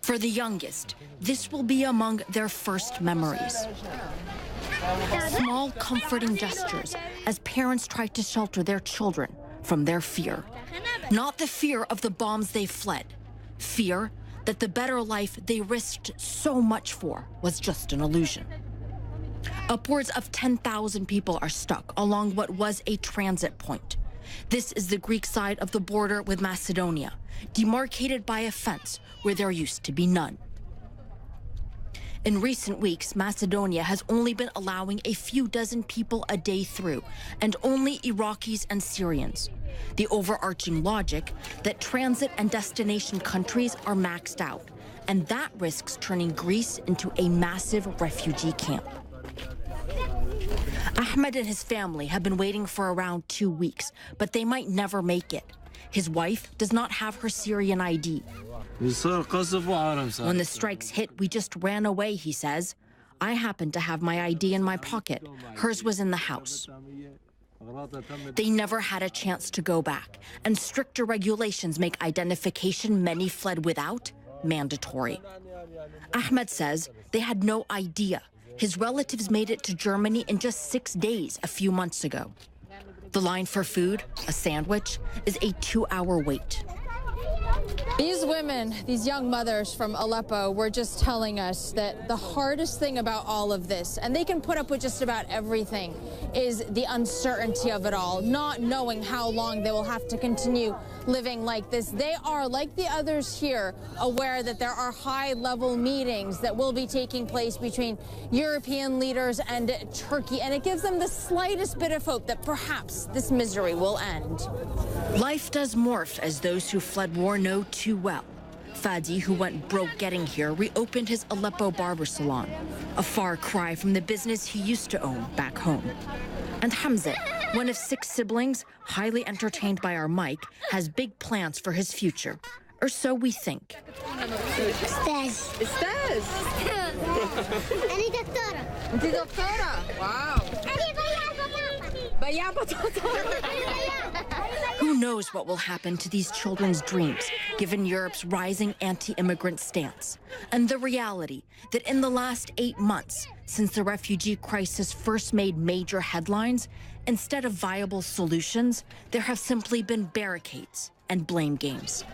For the youngest, this will be among their first memories. Small, comforting gestures as parents try to shelter their children from their fear. Not the fear of the bombs they fled, fear that the better life they risked so much for was just an illusion. Upwards of 10,000 people are stuck along what was a transit point. This is the Greek side of the border with Macedonia, demarcated by a fence where there used to be none. In recent weeks, Macedonia has only been allowing a few dozen people a day through, and only Iraqis and Syrians. The overarching logic that transit and destination countries are maxed out, and that risks turning Greece into a massive refugee camp. Ahmed and his family have been waiting for around 2 weeks, but they might never make it. His wife does not have her Syrian ID. When the strikes hit, we just ran away, he says. I happened to have my ID in my pocket. Hers was in the house. They never had a chance to go back, and stricter regulations make identification many fled without mandatory. Ahmed says they had no idea. His relatives made it to Germany in just 6 days a few months ago. The line for food, a sandwich, is a 2-hour wait. These women, these young mothers from Aleppo, were just telling us that the hardest thing about all of this, and they can put up with just about everything, is the uncertainty of it all, not knowing how long they will have to continue living like this. They are, like the others here, aware that there are high-level meetings that will be taking place between European leaders and Turkey, and it gives them the slightest bit of hope that perhaps this misery will end. Life does morph, as those who fled war know too well. Fadi, who went broke getting here, reopened his Aleppo barber salon, a far cry from the business he used to own back home. And Hamza, one of 6 siblings, highly entertained by our mic, has big plans for his future. Or so we think. استاذ أنا دكتورة. انت دكتورة واو بياع بطاطا. Who knows what will happen to these children's dreams, given Europe's rising anti-immigrant stance, and the reality that in the last 8 months, since the refugee crisis first made major headlines, instead of viable solutions, there have simply been barricades and blame games.